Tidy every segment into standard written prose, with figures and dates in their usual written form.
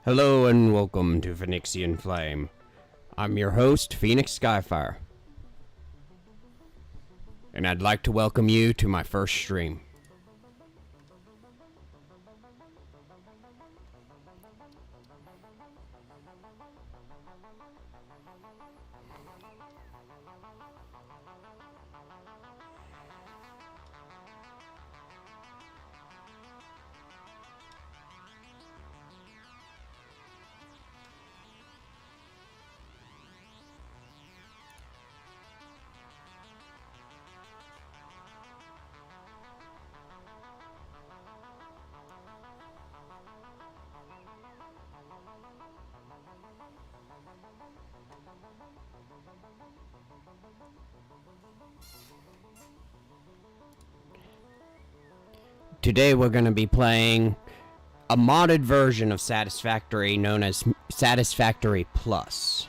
Hello and welcome to Phoenixian Flame. I'm your host, Phoenix Skyfire. And I'd like to welcome you to my first stream. Today we're going to be playing a modded version of Satisfactory known as Satisfactory Plus.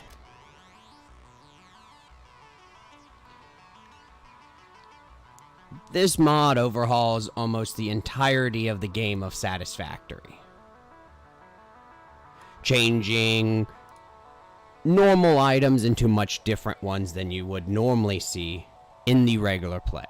This mod overhauls almost the entirety of the game of Satisfactory, changing normal items into much different ones than you would normally see in the regular play.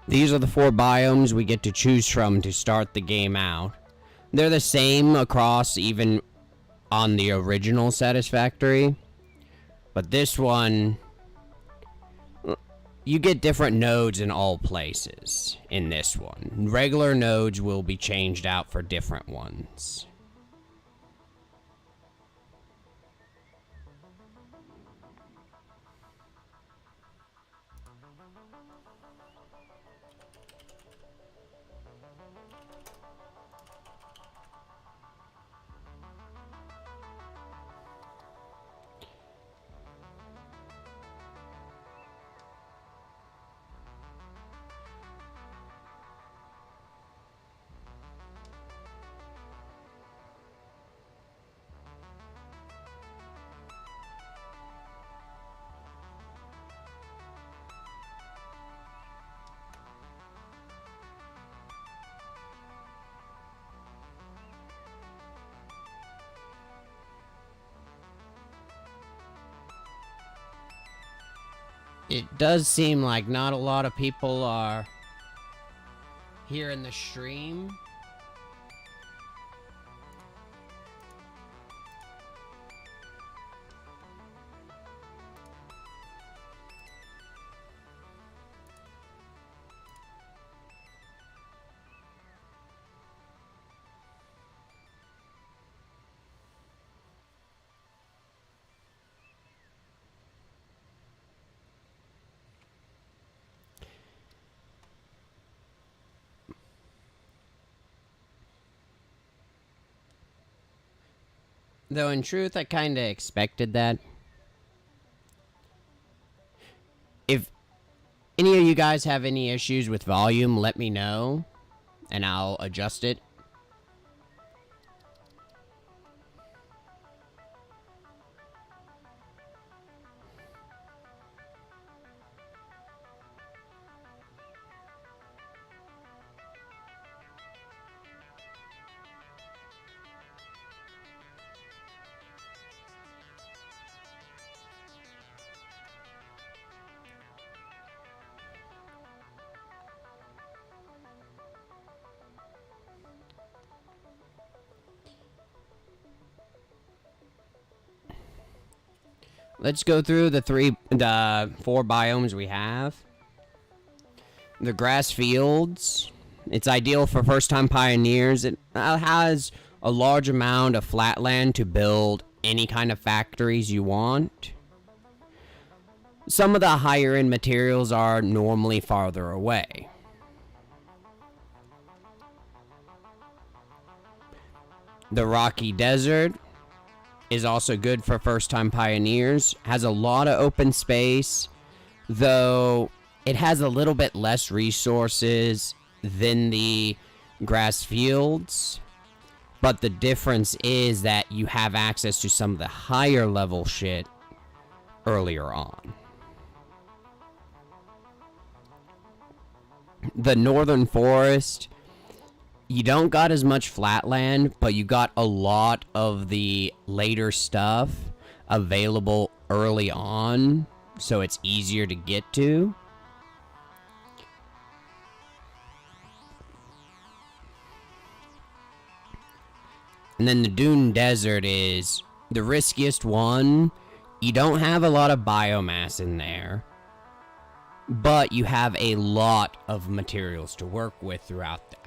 These are the 4 biomes we get to choose from to start the game out. They're the same across even on the original Satisfactory, but this one You get different nodes in all places in this one. Regular nodes will be changed out for different ones. It does seem like not a lot of people are here in the stream. Though in truth, I kinda expected that. If any of you guys have any issues with volume, let me know, and I'll adjust it. Let's go through the 4 biomes we have. The grass fields. It's ideal for first-time pioneers. It has a large amount of flat land to build any kind of factories you want. Some of the higher-end materials are normally farther away. The rocky desert is also good for first-time pioneers. Has a lot of open space, though it has a little bit less resources than the grass fields. But the difference is that you have access to some of the higher level shit earlier on. The northern forest, you don't got as much flat land, but you got a lot of the later stuff available early on, so it's easier to get to. And then the dune desert is the riskiest one. You don't have a lot of biomass in there, but you have a lot of materials to work with throughout that.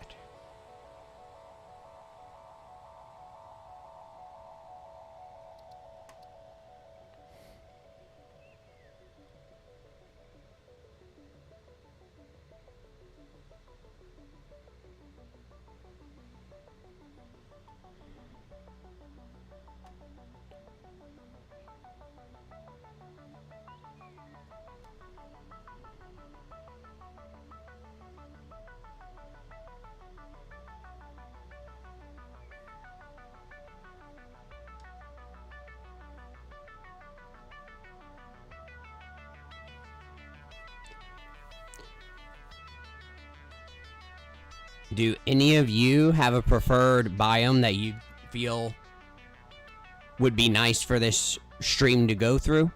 Do any of you have a preferred biome that you feel would be nice for this stream to go through?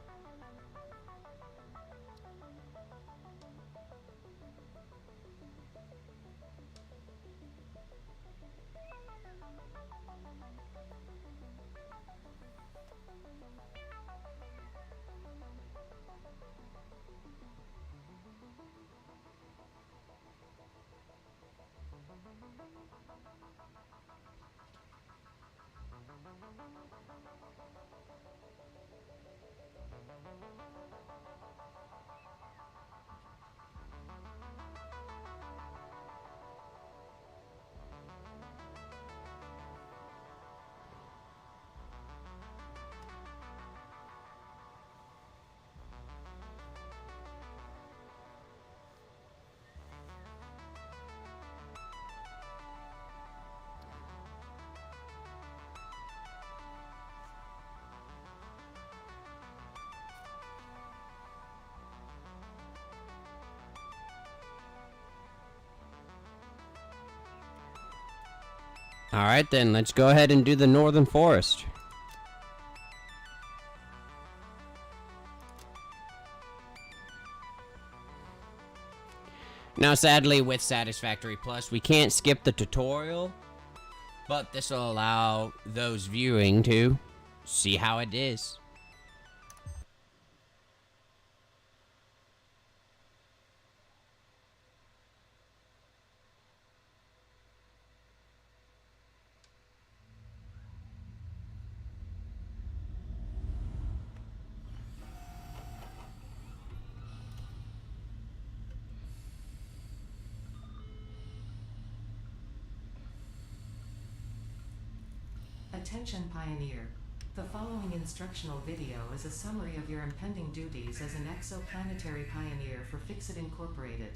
Alright then, let's go ahead and do the Northern Forest. Now sadly with Satisfactory Plus we can't skip the tutorial, but this will allow those viewing to see how it is. Attention Pioneer. The following instructional video is a summary of your impending duties as an exoplanetary pioneer for Fixit Incorporated.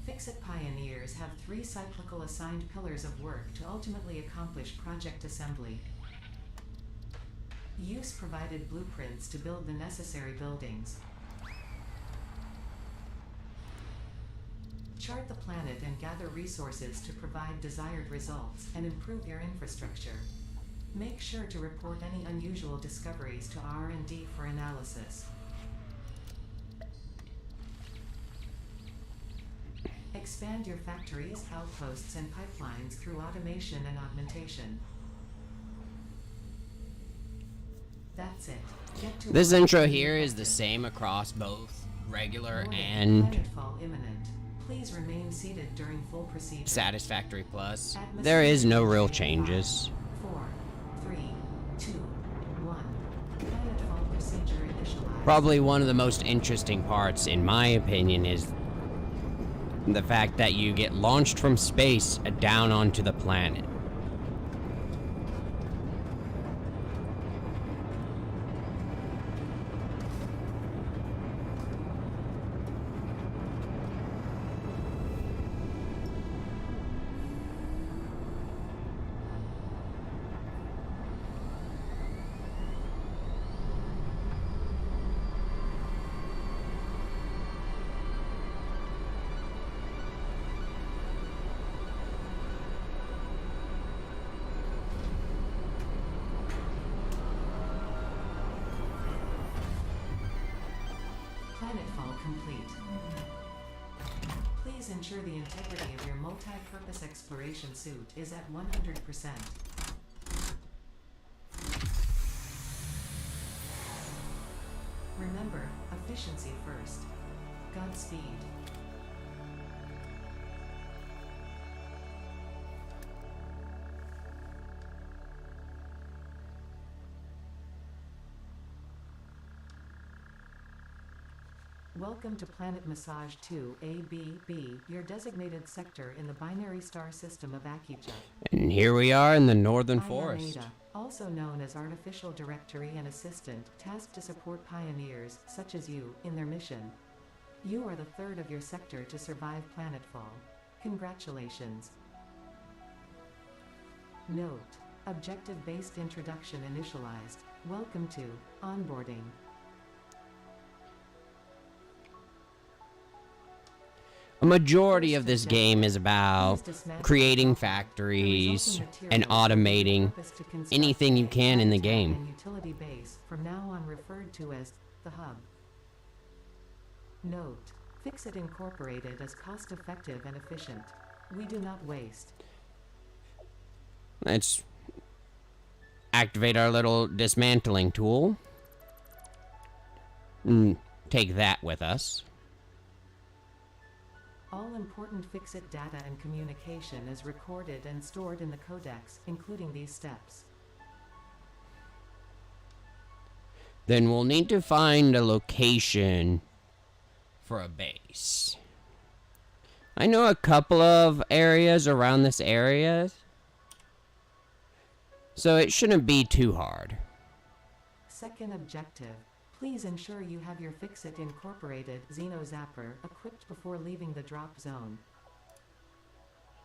Fixit Pioneers have 3 cyclical assigned pillars of work to ultimately accomplish project assembly. Use provided blueprints to build the necessary buildings. Chart the planet and gather resources to provide desired results and improve your infrastructure. Make sure to report any unusual discoveries to R&D for analysis. Expand your factories, outposts, and pipelines through automation and augmentation. That's it. This intro here is the same across both regular and Planetfall imminent. Please remain seated during full procedure. Satisfactory Plus. There is no real changes. 4, 3, 2, 1. Planetfall procedure initialized. Probably one of the most interesting parts, in my opinion, is the fact that you get launched from space down onto the planet. Planetfall complete. Please ensure the integrity of your multi-purpose exploration suit is at 100%. Remember, efficiency first. Godspeed. Welcome to Planet Massage 2 ABB, your designated sector in the binary star system of Akija. And here we are in the Northern I am Forest. Ada, also known as Artificial Directory and Assistant, tasked to support pioneers, such as you, in their mission. You are the third of your sector to survive planetfall. Congratulations. Note: objective-based introduction initialized. Welcome to onboarding. A majority of this game is about creating factories and automating anything you can in the game. Utility base, from now on referred to as the hub. Note: Fixit Incorporated is cost-effective and efficient. We do not waste. Let's activate our little dismantling tool. Take that with us. All important Fixit data and communication is recorded and stored in the codex, including these steps. Then we'll need to find a location for a base. I know a couple of areas around this area, so it shouldn't be too hard. Second objective: please ensure you have your Fixit Incorporated Xeno Zapper equipped before leaving the drop zone.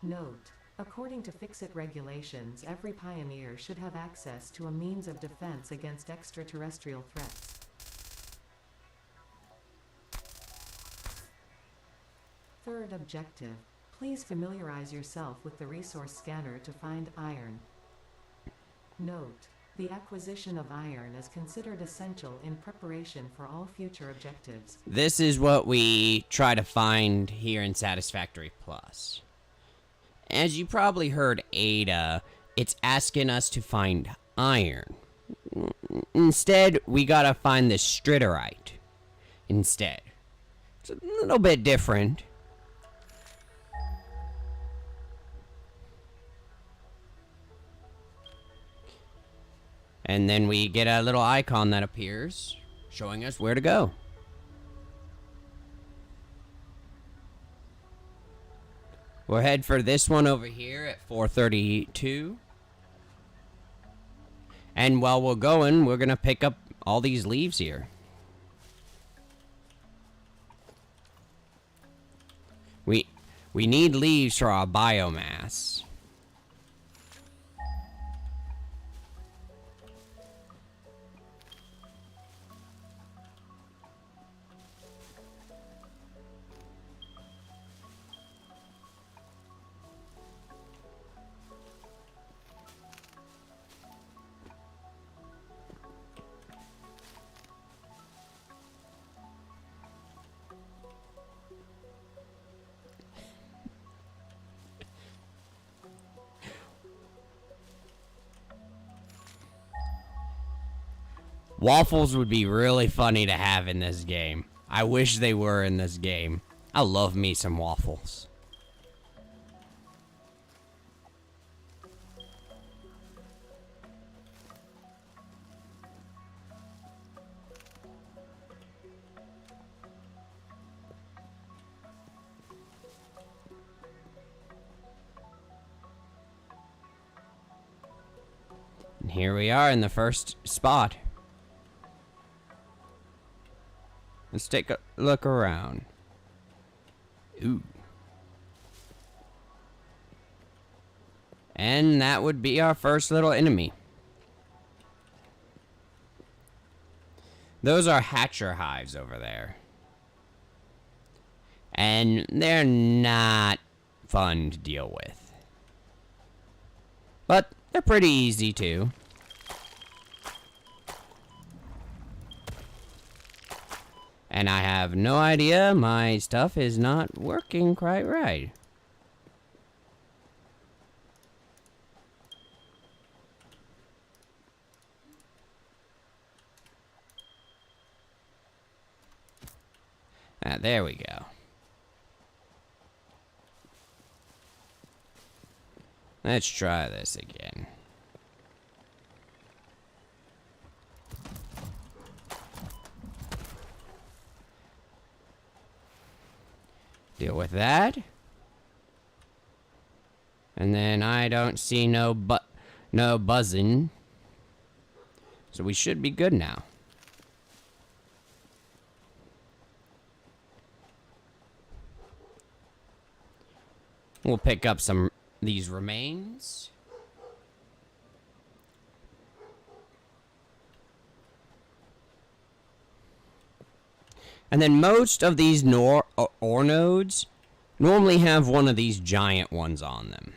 Note: according to Fixit regulations, every pioneer should have access to a means of defense against extraterrestrial threats. Third objective: Please familiarize yourself with the resource scanner to find iron. Note: the acquisition of iron is considered essential in preparation for all future objectives. This is what we try to find here in Satisfactory Plus. As you probably heard Ada, it's asking us to find iron. Instead, we gotta find the stritterite. Instead. It's a little bit different. And then we get a little icon that appears, showing us where to go. We'll head for this one over here at 432. And while we're going, we're gonna pick up all these leaves here. We need leaves for our biomass. Waffles would be really funny to have in this game. I wish they were in this game. I love me some waffles. And here we are in the first spot. Let's take a look around. Ooh. And that would be our first little enemy. Those are hatcher hives over there. And they're not fun to deal with. But they're pretty easy too. And I have no idea, my stuff is not working quite right. Ah, there we go. Let's try this again. Deal with that. And then I don't see no buzzing. So we should be good now. We'll pick up these remains. And then most of these ore nodes normally have one of these giant ones on them.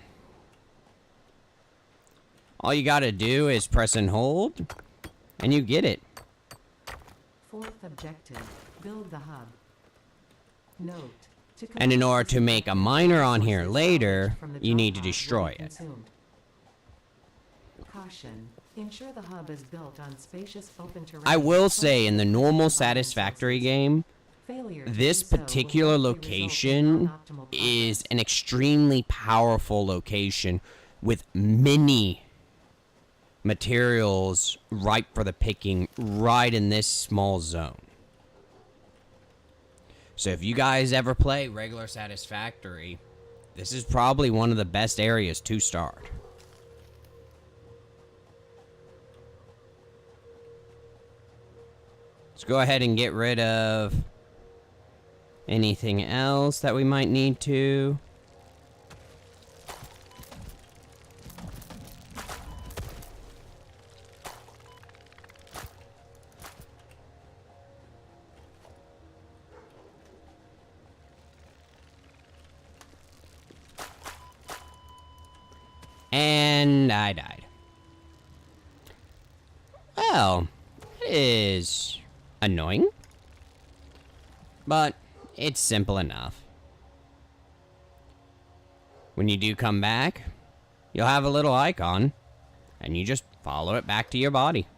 All you gotta do is press and hold, and you get it. Fourth objective, build the hub. Note: and in order to make a miner on here later, you need to destroy it. Caution. Ensure the hub is built on spacious open terrain. I will say, in the normal Satisfactory game, this particular location is an extremely powerful location with many materials ripe for the picking right in this small zone. So if you guys ever play regular Satisfactory, this is probably one of the best areas to start. Let's go ahead and get rid of anything else that we might need to. And I died. Well, it is annoying, but it's simple enough. When you do come back, you'll have a little icon, and you just follow it back to your body.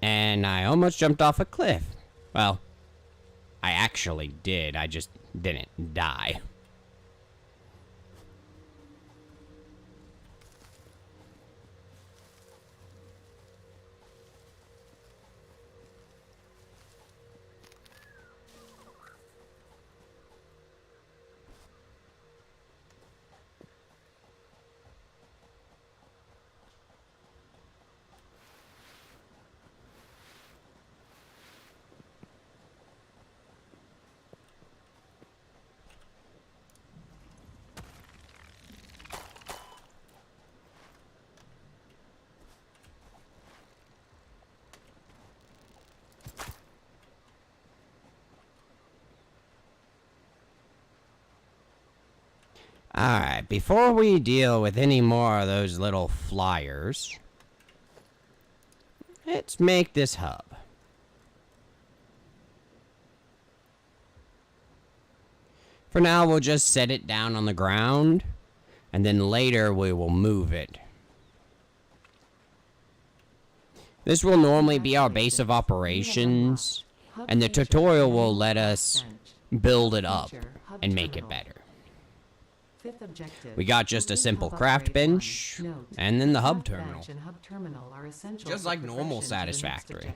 And I almost jumped off a cliff. Well, I actually did. I just didn't die. Alright, before we deal with any more of those little flyers, let's make this hub. For now, we'll just set it down on the ground, and then later we will move it. This will normally be our base of operations, and the tutorial will let us build it up and make it better. We got just a simple craft bench, and then the hub terminal. Just like normal Satisfactory.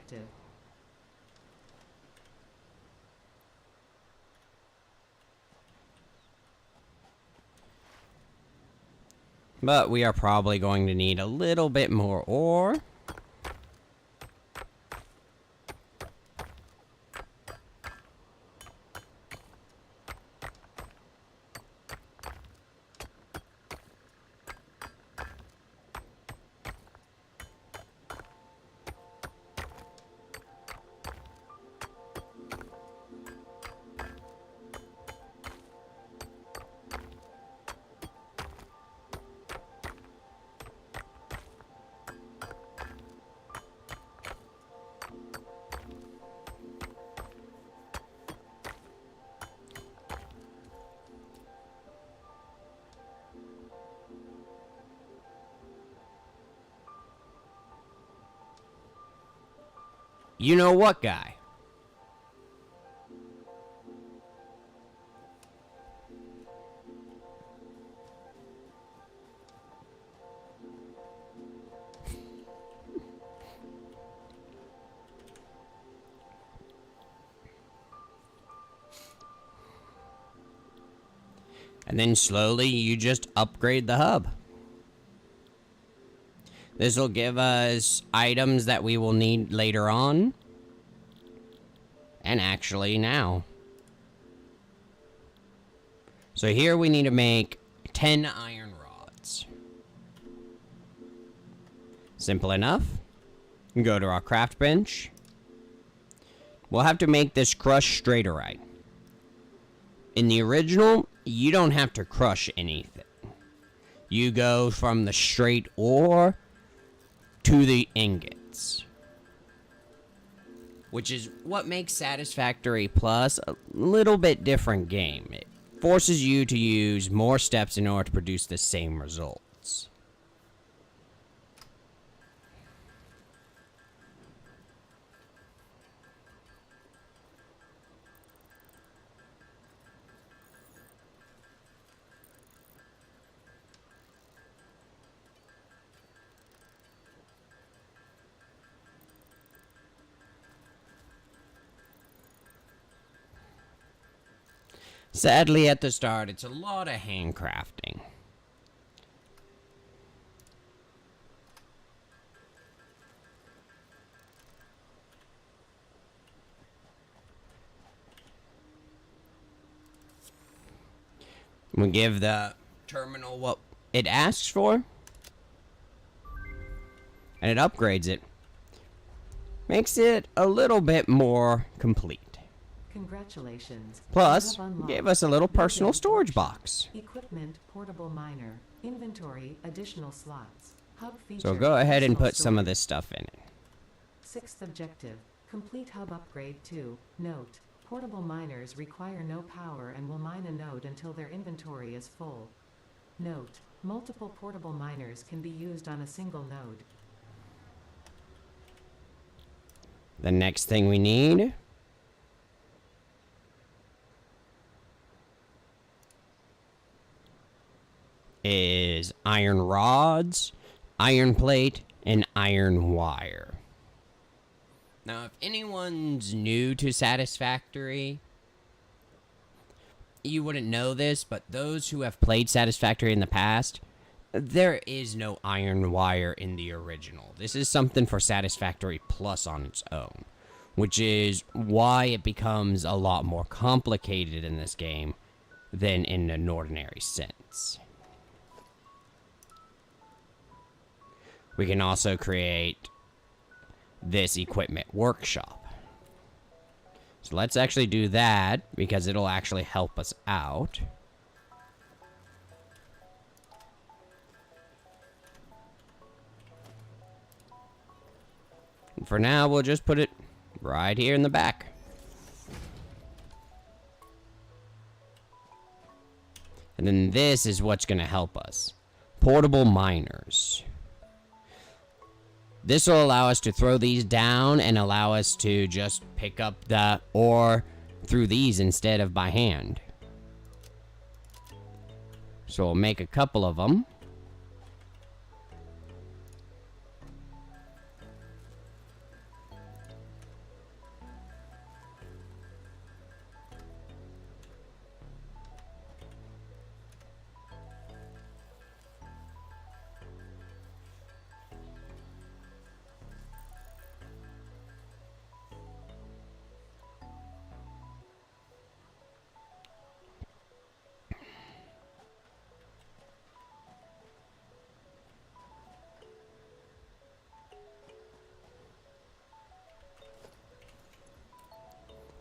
But we are probably going to need a little bit more ore. You know what, guy? And then slowly you just upgrade the hub. This will give us items that we will need later on. And actually now. So here we need to make 10 iron rods. Simple enough. Go to our craft bench. We'll have to make this crush straighterite. In the original, you don't have to crush anything. You go from the straight ore to the ingots, which is what makes Satisfactory Plus a little bit different game. It forces you to use more steps in order to produce the same results. Sadly, at the start, it's a lot of handcrafting. We give the terminal what it asks for, and it upgrades it. Makes it a little bit more complete. Congratulations. Plus, gave us a little personal storage box. Equipment, portable miner, inventory, additional slots. Hub feature, So go ahead and personal put some of storage. this stuff in it. Sixth objective, complete hub upgrade 2. Note, portable miners require no power and will mine a node until their inventory is full. Note, multiple portable miners can be used on a single node. The next thing we need is iron rods, iron plate, and iron wire. Now, if anyone's new to Satisfactory, you wouldn't know this, but those who have played Satisfactory in the past, there is no iron wire in the original. This is something for Satisfactory Plus on its own, which is why it becomes a lot more complicated in this game than in an ordinary sense. We can also create this equipment workshop. So let's actually do that because it'll actually help us out. And for now, we'll just put it right here in the back. And then this is what's going to help us. Portable miners. This will allow us to throw these down and allow us to just pick up the ore through these instead of by hand. So we'll make a couple of them.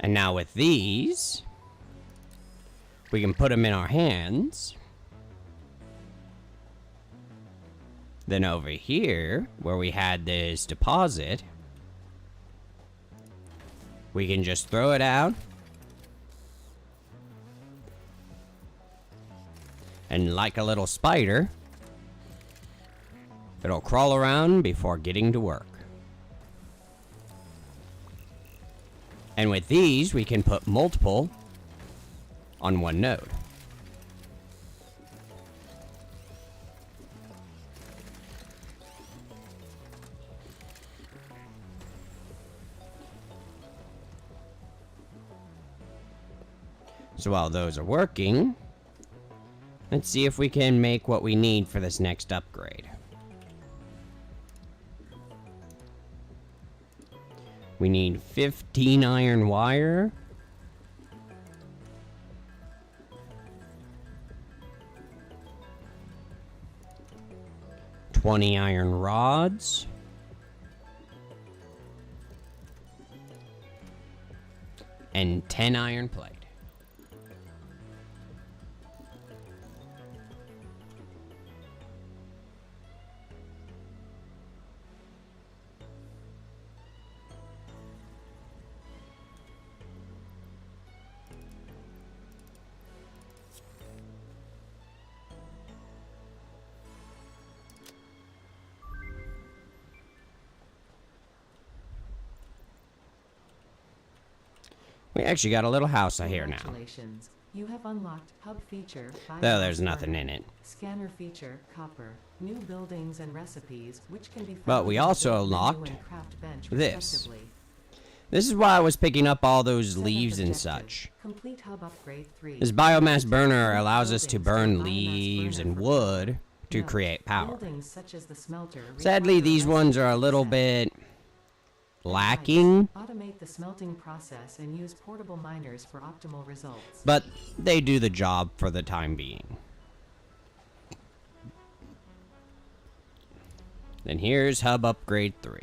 And now with these, we can put them in our hands. Then over here, where we had this deposit, we can just throw it out. And like a little spider, it'll crawl around before getting to work. And with these, we can put multiple on one node. So while those are working, let's see if we can make what we need for this next upgrade. We need 15 iron wire. $20 iron rods. And 10 iron plate. We actually got a little house out here now. Congratulations. You have unlocked hub feature. Though there's nothing in it. Scanner feature, copper, new buildings and recipes, which can be found. But we in the also build menu unlocked and craft bench, this. respectively. This is why I was picking up all those Seventh leaves and objective, such. Complete hub upgrade 3. This biomass burner allows us to Buildings burn for biomass leaves burner and for wood to Note, create power. Buildings such as the smelter Sadly, require these ones are a little set. bit lacking, Automate the smelting process and use portable miners for optimal results. but they do the job for the time being. Then here's Hub Upgrade 3,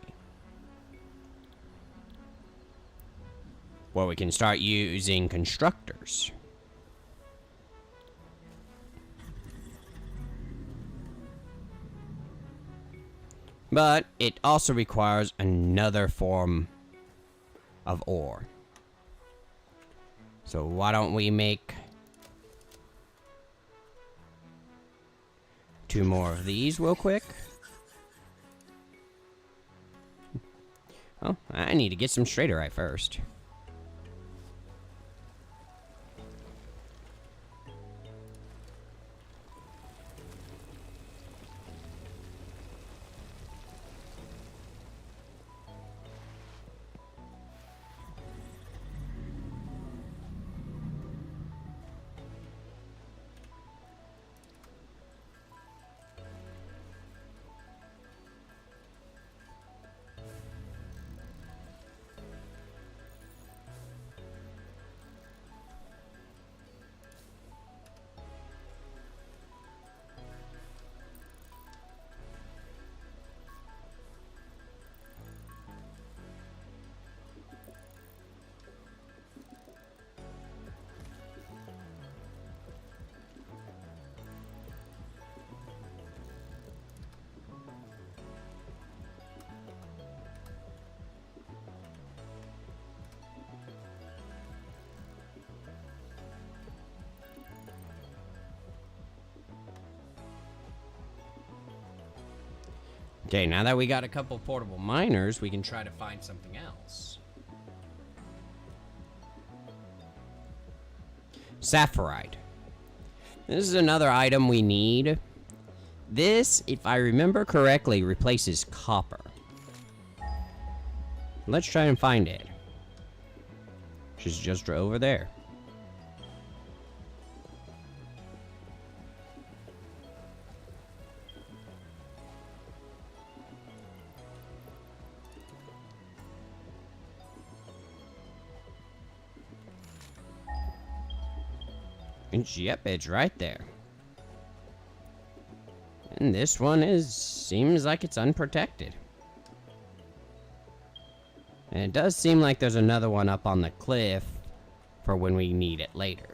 where we can start using constructors. But it also requires another form of ore. So why don't we make 2 more of these real quick? Oh, I need to get some straighterite first. Okay, now that we got a couple portable miners, we can try to find something else. Saphirite. This is another item we need. This, if I remember correctly, replaces copper. Let's try and find it. She's just over there. And yep, it's right there. And this one seems like it's unprotected. And it does seem like there's another one up on the cliff for when we need it later.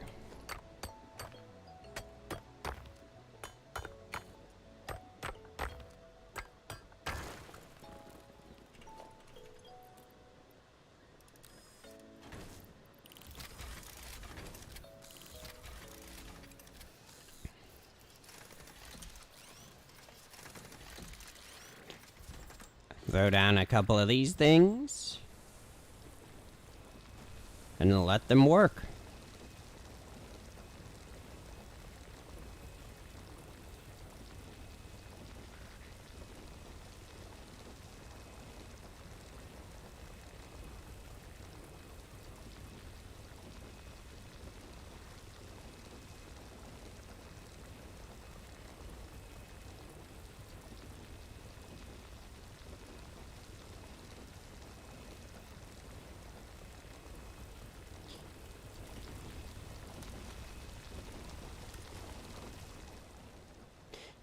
Throw down a couple of these things and let them work.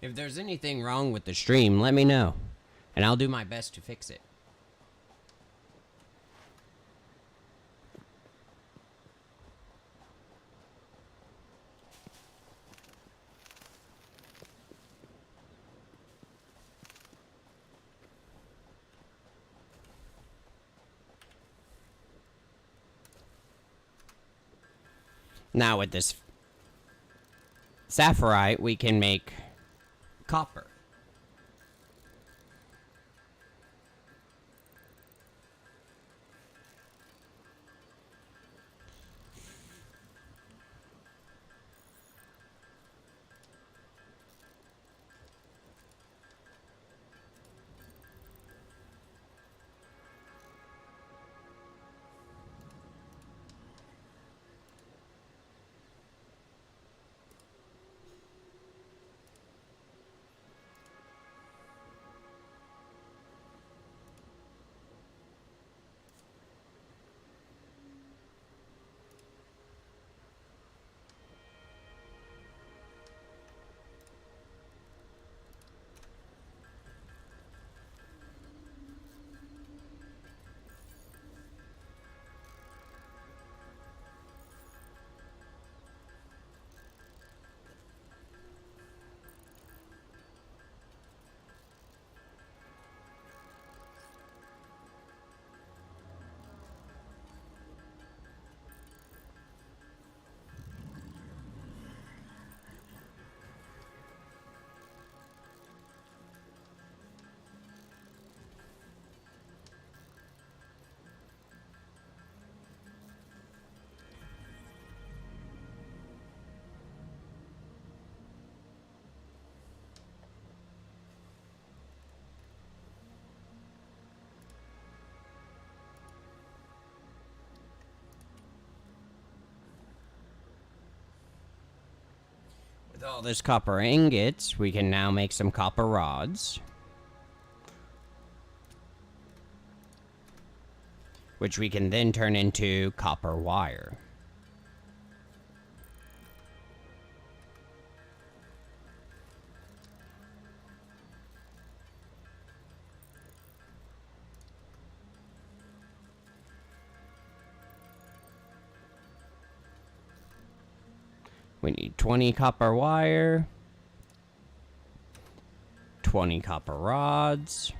If there's anything wrong with the stream, let me know, and I'll do my best to fix it. Now with this saphirite, we can make copper. all this copper ingots, we can now make some copper rods, which we can then turn into copper wire. We need 20 copper wire, 20 copper rods,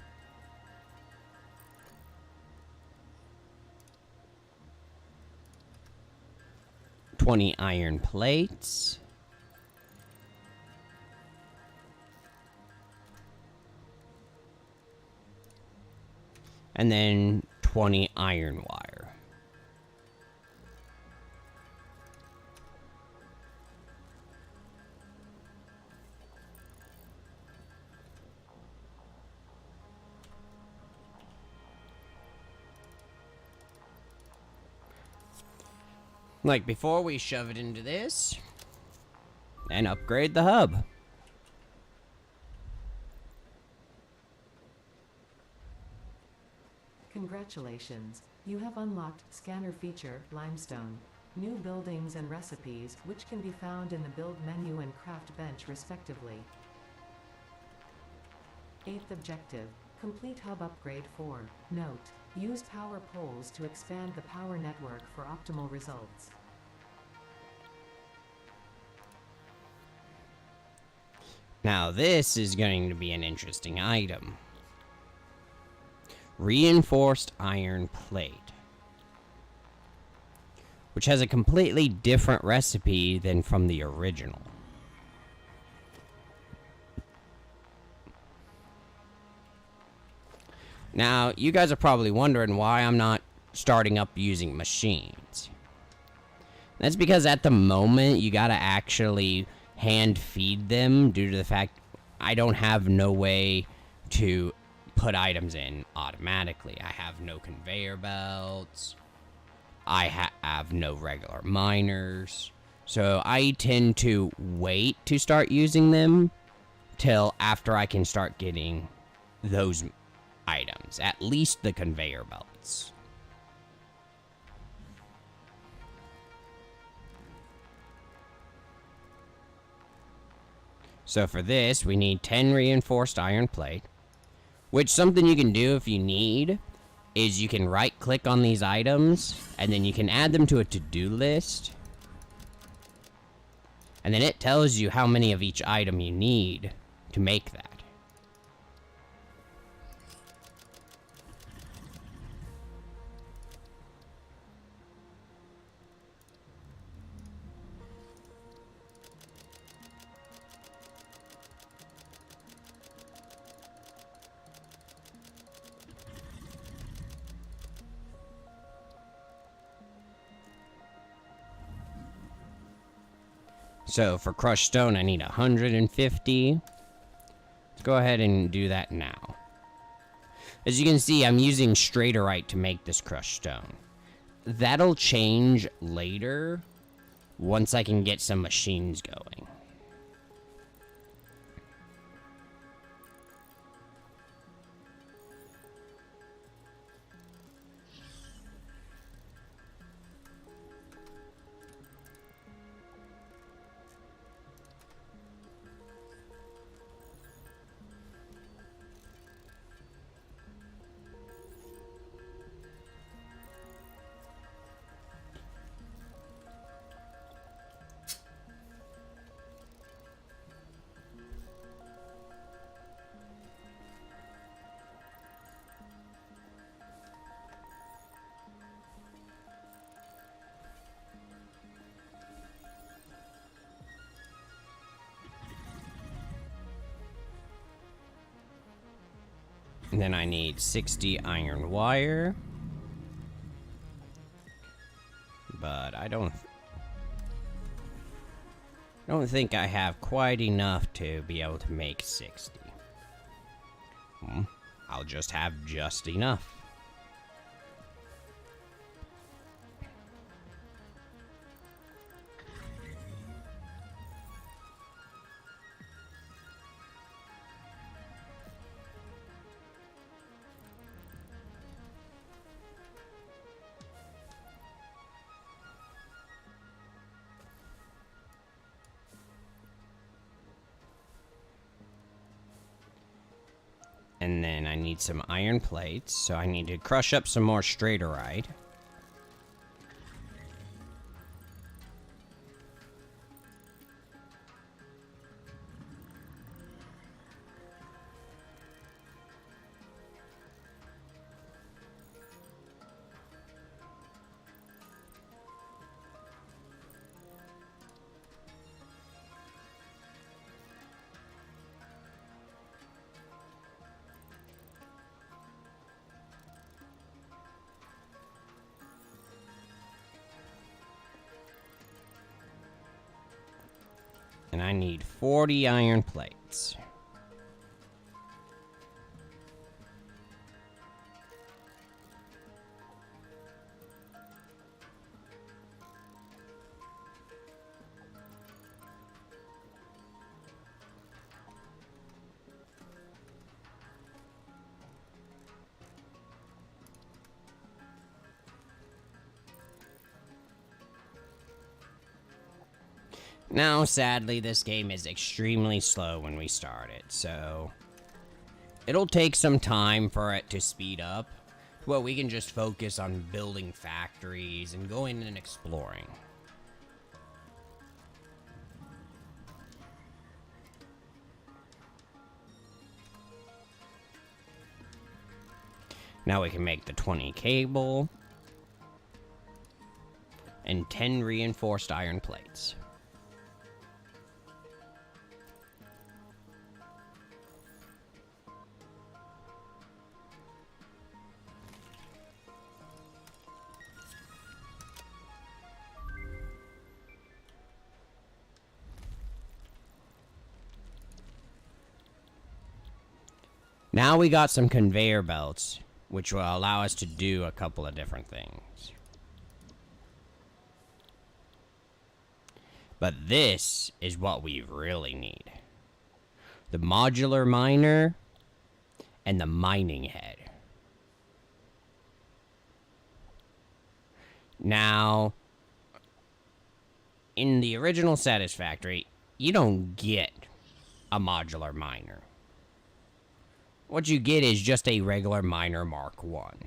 20 iron plates, and then 20 iron wire. Like before, we shove it into this and upgrade the hub. Congratulations, you have unlocked Scanner Feature, Limestone. New buildings and recipes, which can be found in the Build menu and Craft bench respectively. 8th objective, complete hub upgrade 4. Note, use power poles to expand the power network for optimal results. Now this is going to be an interesting item. Reinforced iron plate, which has a completely different recipe than from the original. Now, you guys are probably wondering why I'm not starting up using machines. That's because at the moment, you gotta actually hand feed them due to the fact I don't have no way to put items in automatically. I have no conveyor belts. I have no regular miners. So I tend to wait to start using them till after I can start getting those items, at least the conveyor belts. So for this, we need 10 reinforced iron plate, which something you can do if you need is you can right click on these items and then you can add them to a to-do list. And then it tells you how many of each item you need to make that. So for crushed stone, I need 150. Let's go ahead and do that now. As you can see, I'm using stratorite to make this crushed stone. That'll change later once I can get some machines going. And then I need 60 iron wire. But I don't think I have quite enough to be able to make 60. I'll just have just enough. And then I need some iron plates, so I need to crush up some more stratorite. And I need 40 iron plates. Now, sadly, this game is extremely slow when we start it, so it'll take some time for it to speed up. Well, we can just focus on building factories and going and exploring. Now we can make the 20 cable and 10 reinforced iron plates. Now we got some conveyor belts, which will allow us to do a couple of different things. But this is what we really need. The modular miner and the mining head. Now, in the original Satisfactory, you don't get a modular miner. What you get is just a regular miner Mark 1.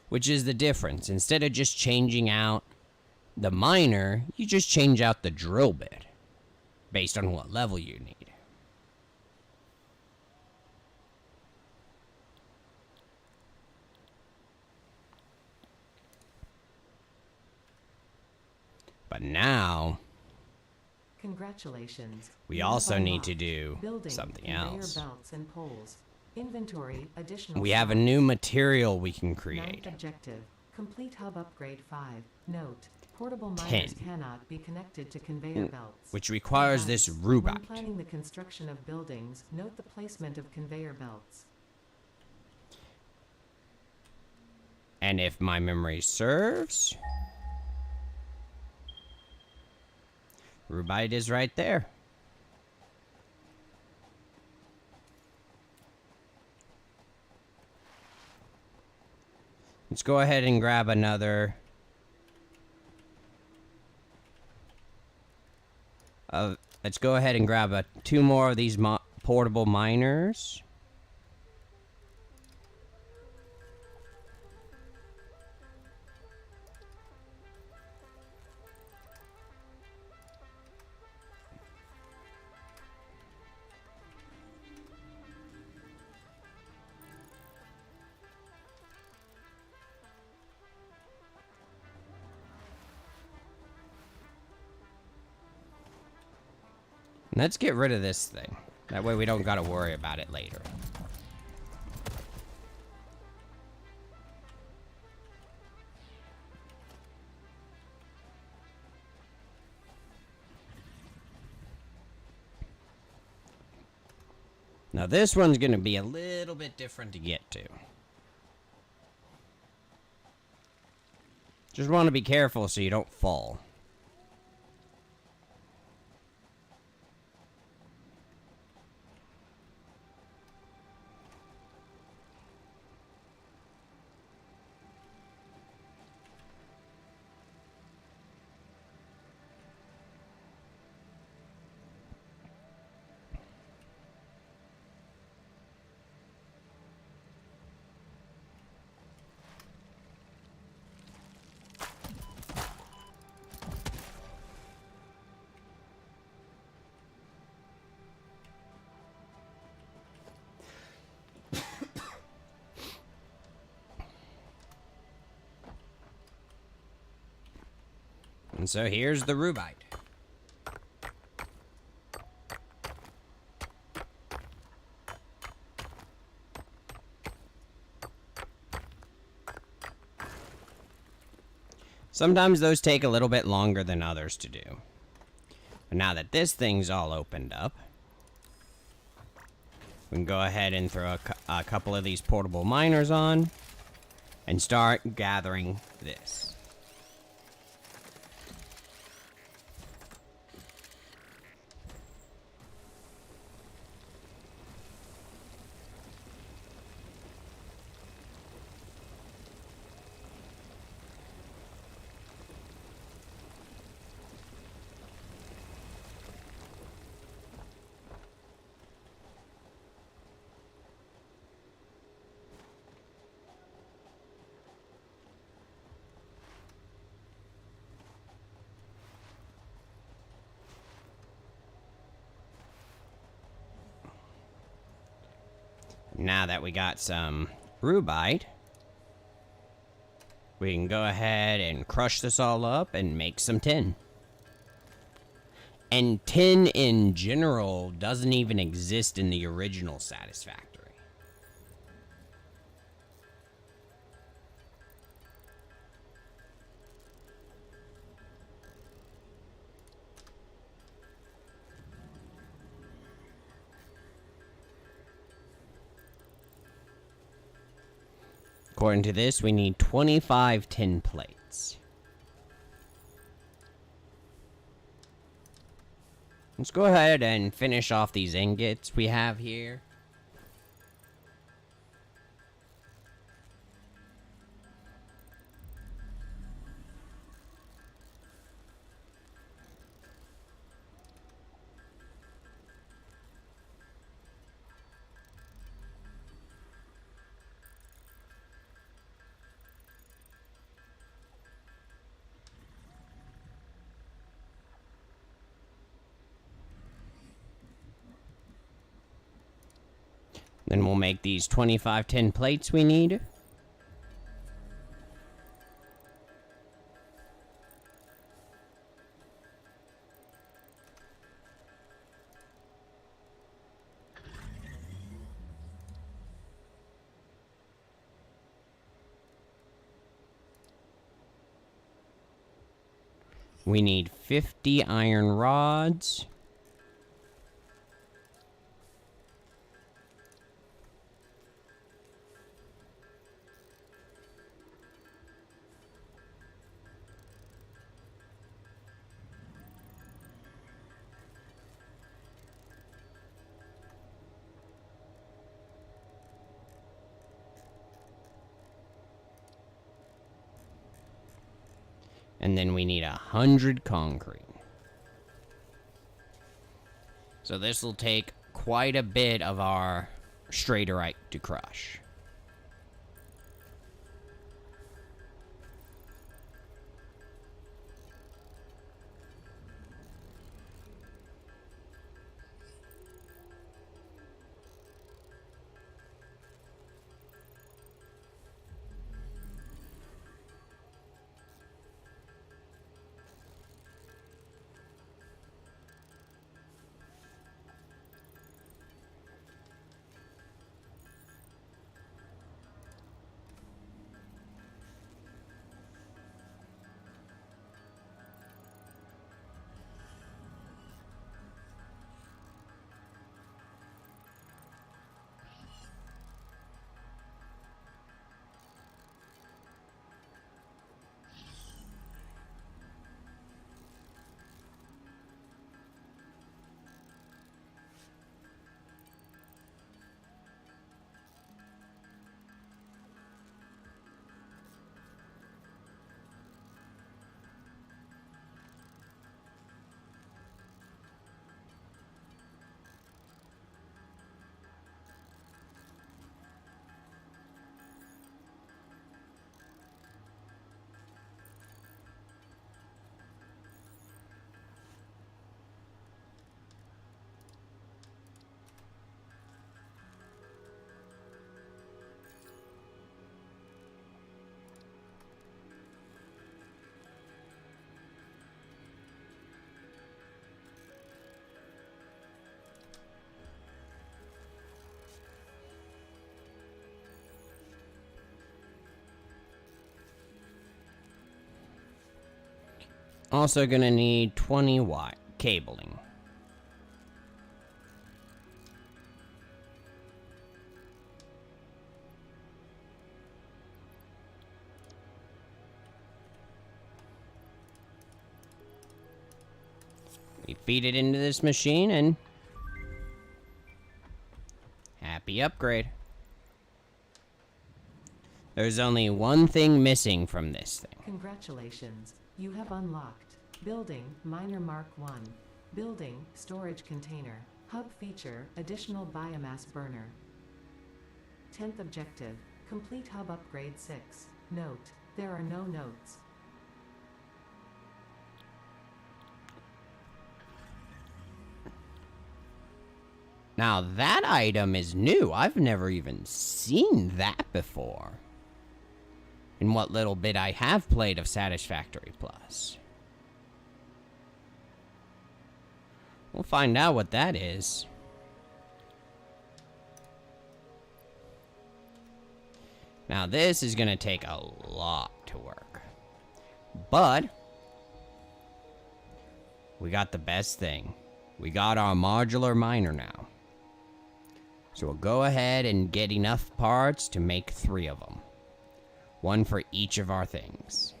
Which is the difference. Instead of just changing out the miner, you just change out the drill bit. Based on what level you need. But now, congratulations. we You also have need to unlocked do building, something conveyor else. belts and poles. Inventory, additional We have a slots. new material we can Ninth create. objective. Complete hub upgrade 5. Note. Portable 10. miners cannot be connected to conveyor belts. Which requires this Advice. When rubite. planning the construction of buildings, note the placement of conveyor belts. And if my memory serves, rubite is right there. Let's go ahead and grab another. Let's go ahead and grab 2 more of these portable miners. Let's get rid of this thing. That way we don't gotta worry about it later. Now this one's gonna be a little bit different to get to. Just want to be careful so you don't fall. And so here's the rubite. Sometimes those take a little bit longer than others to do. But now that this thing's all opened up, we can go ahead and throw a couple of these portable miners on and start gathering this. Now that we got some rubite, we can go ahead and crush this all up and make some tin. And tin in general doesn't even exist in the original Satisfactory. According to this, we need 25 tin plates. Let's go ahead and finish off these ingots we have here. Then we'll make these 25 tin plates we need. We need 50 iron rods. And then we need 100 concrete. So this will take quite a bit of our straderite to crush. Also gonna need 20-watt cabling. We feed it into this machine and happy upgrade. There's only one thing missing from this thing. Congratulations, you have unlocked Building Miner Mark 1. Building Storage Container. Hub feature additional biomass burner. 10th objective, complete hub upgrade 6. Note, there are no notes. Now that item is new. I've never even seen that before. In what little bit I have played of Satisfactory Plus. We'll find out what that is. Now this is gonna take a lot to work. But we got the best thing. We got our modular miner now. So we'll go ahead and get enough parts to make 3 of them. One for each of our things.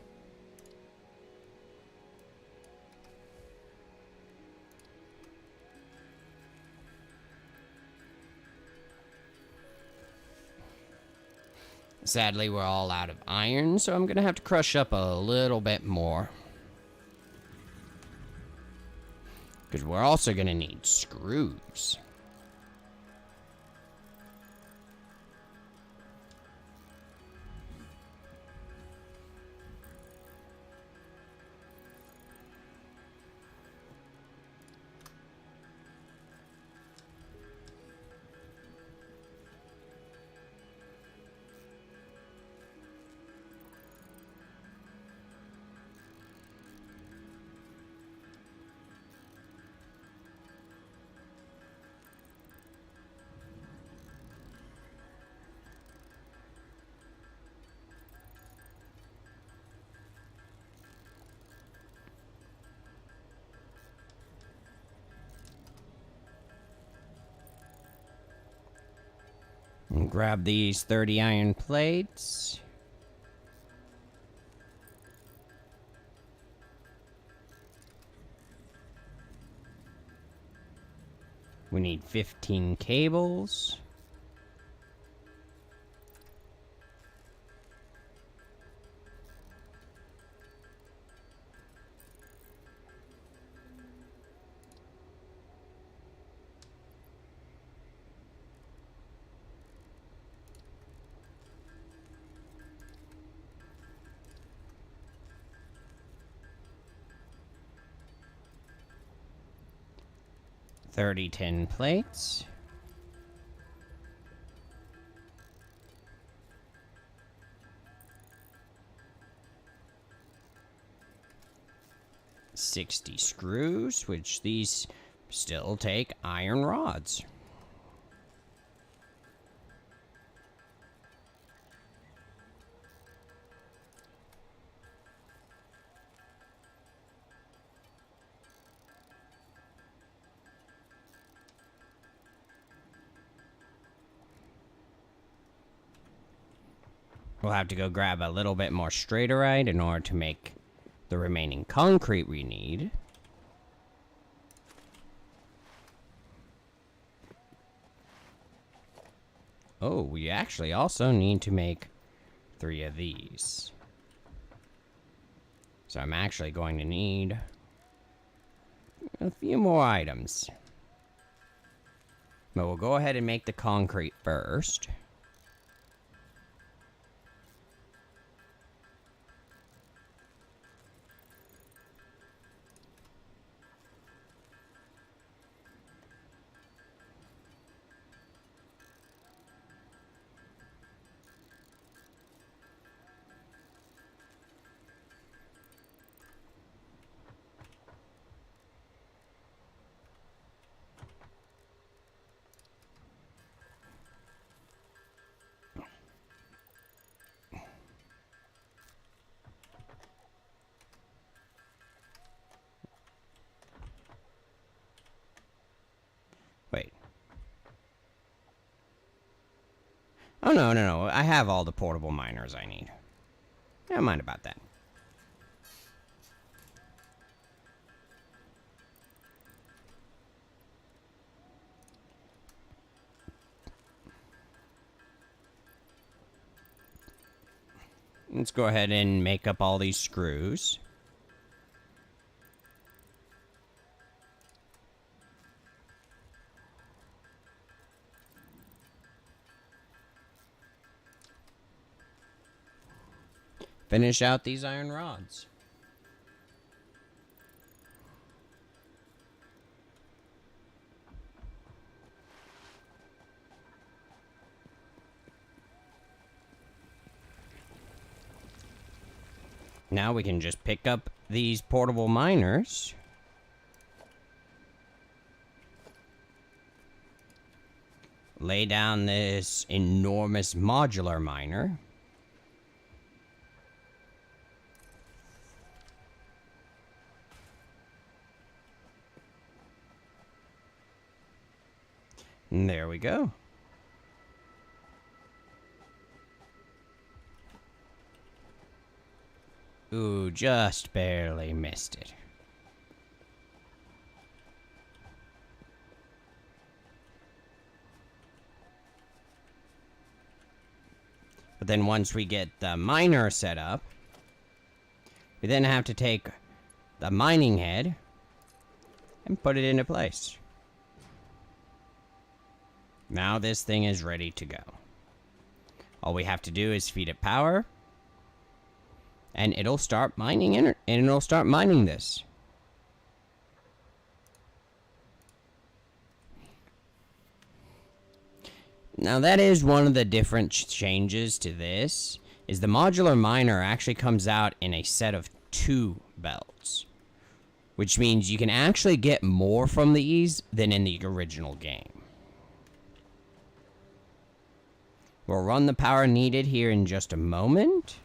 Sadly, we're all out of iron, so I'm gonna have to crush up a little bit more. Because we're also gonna need screws. And grab these 30 iron plates. We need 15 cables. Thirty tin plates. $60 screws, which these still take iron rods. We'll have to go grab a little bit more stratorite in order to make the remaining concrete we need. Oh, we actually also need to make 3 of these. So I'm actually going to need a few more items. But we'll go ahead and make the concrete first. no, no, no. I have all the portable miners I need. Never mind about that. Let's go ahead and make up all these screws. Finish out these iron rods. Now we can just pick up these portable miners. Lay down this enormous modular miner. And there we go. Ooh, just barely missed it. But then once we get the miner set up, we then have to take the mining head and put it into place. Now this thing is ready to go. All we have to do is feed it power, and it'll start mining this. Now that is one of the different changes to this, is the modular miner actually comes out in a set of 2 belts, which means you can actually get more from these than in the original game. We'll run the power needed here in just a moment.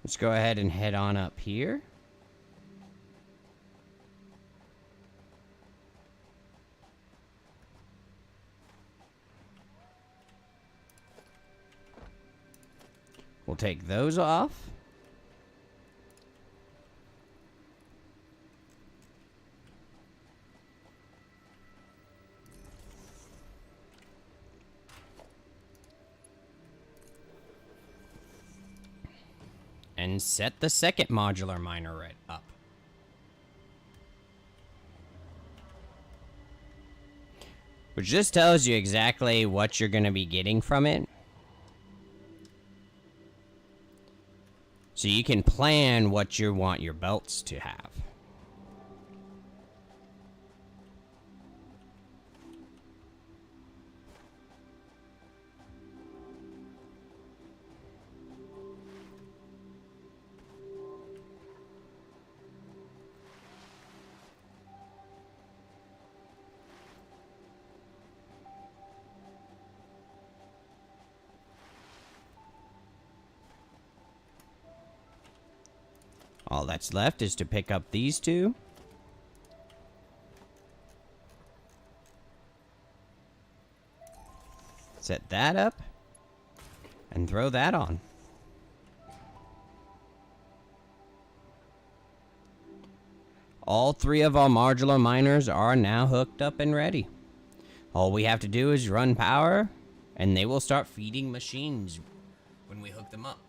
Let's go ahead and head on up here. We'll take those off. And set the second modular miner up. Which just tells you exactly what you're going to be getting from it. So you can plan what you want your belts to have. All that's left is to pick up these 2. Set that up. And throw that on. All 3 of our modular miners are now hooked up and ready. All we have to do is run power, and they will start feeding machines when we hook them up.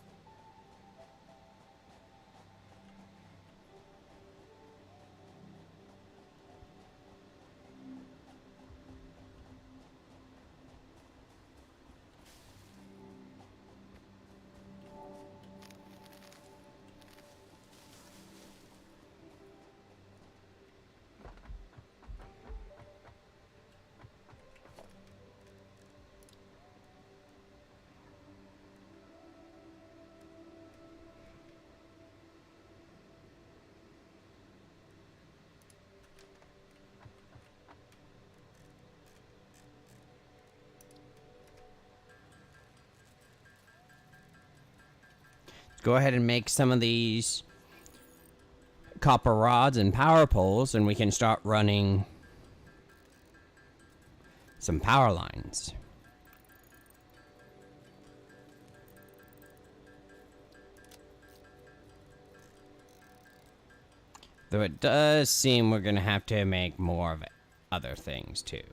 Go ahead and make some of these copper rods and power poles, and we can start running some power lines. Though it does seem we're going to have to make more of other things too.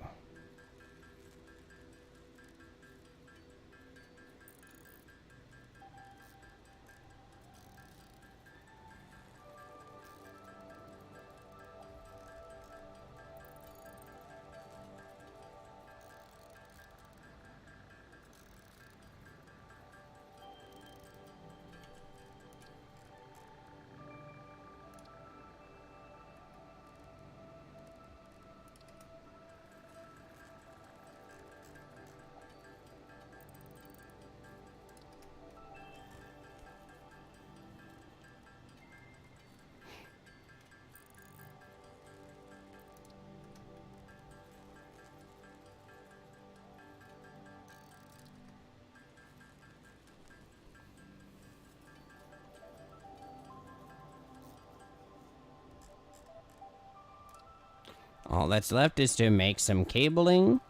All that's left is to make some cabling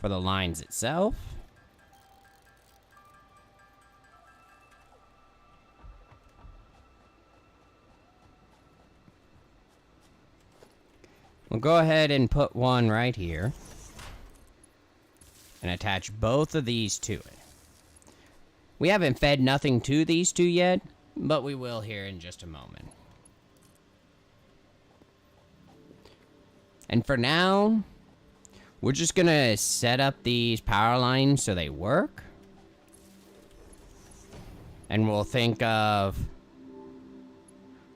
for the lines itself. We'll go ahead and put one right here and attach both of these to it. We haven't fed nothing to these two yet, but we will here in just a moment. And for now, we're just gonna set up these power lines so they work. And we'll think of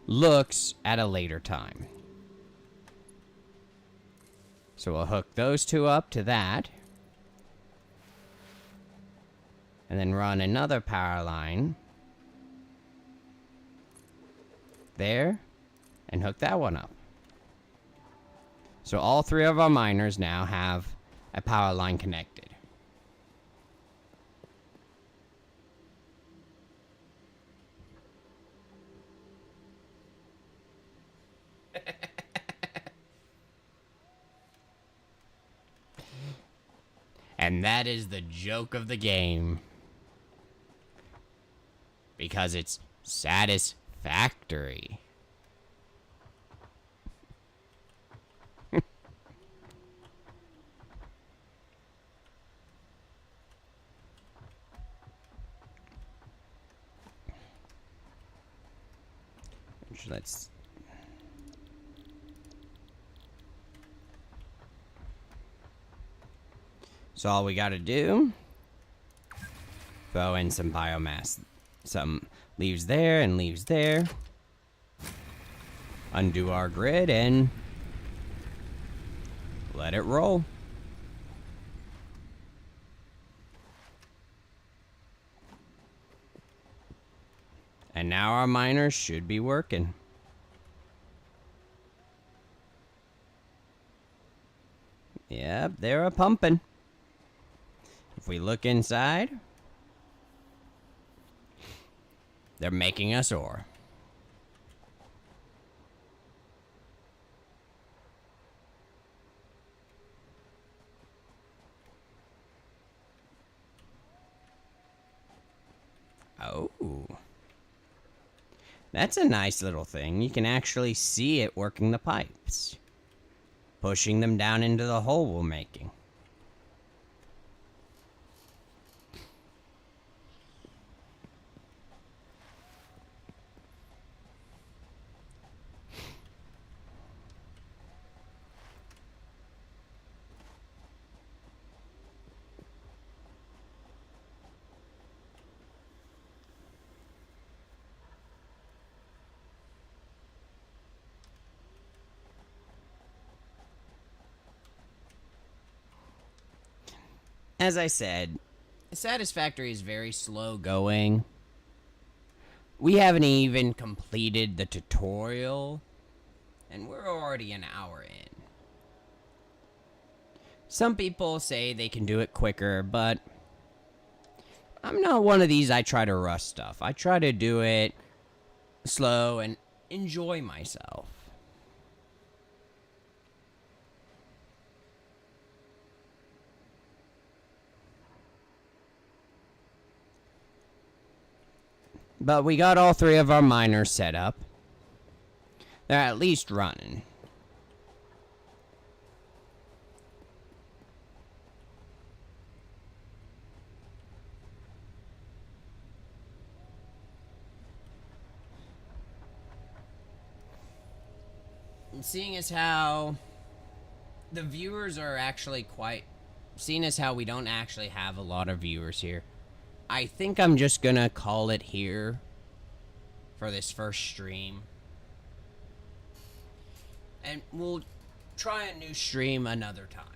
looks at a later time. So we'll hook those two up to that. And then run another power line there and hook that one up. So all three of our miners now have a power line connected. And that is the joke of the game. Because it's satisfactory. Let's so all we gotta do, throw in some biomass, some leaves there and leaves there, undo our grid and let it roll. And now our miners should be working. Yep, they're a pumping. If we look inside, they're making us ore. Oh. That's a nice little thing. You can actually see it working the pipes. Pushing them down into the hole we're making. As I said, Satisfactory is very slow going. We haven't even completed the tutorial, and we're already an hour in. Some people say they can do it quicker, but I'm not one of these I try to rush stuff. I try to do it slow and enjoy myself. But we got all three of our miners set up. They're at least running. And seeing as how the viewers are actually seeing as how we don't actually have a lot of viewers here, I think I'm just gonna call it here for this first stream. And we'll try a new stream another time.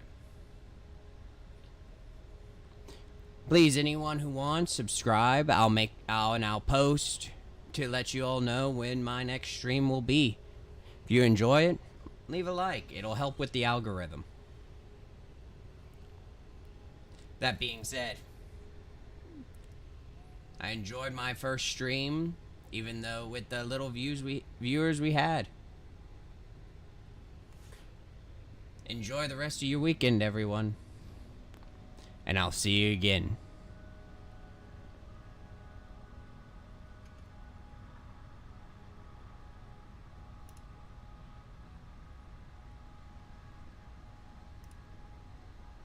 Please, anyone who wants, subscribe. I'll post to let you all know when my next stream will be. If you enjoy it, leave a like. It'll help with the algorithm. That being said, I enjoyed my first stream, even though with the little viewers we had. Enjoy the rest of your weekend, everyone. And I'll see you again.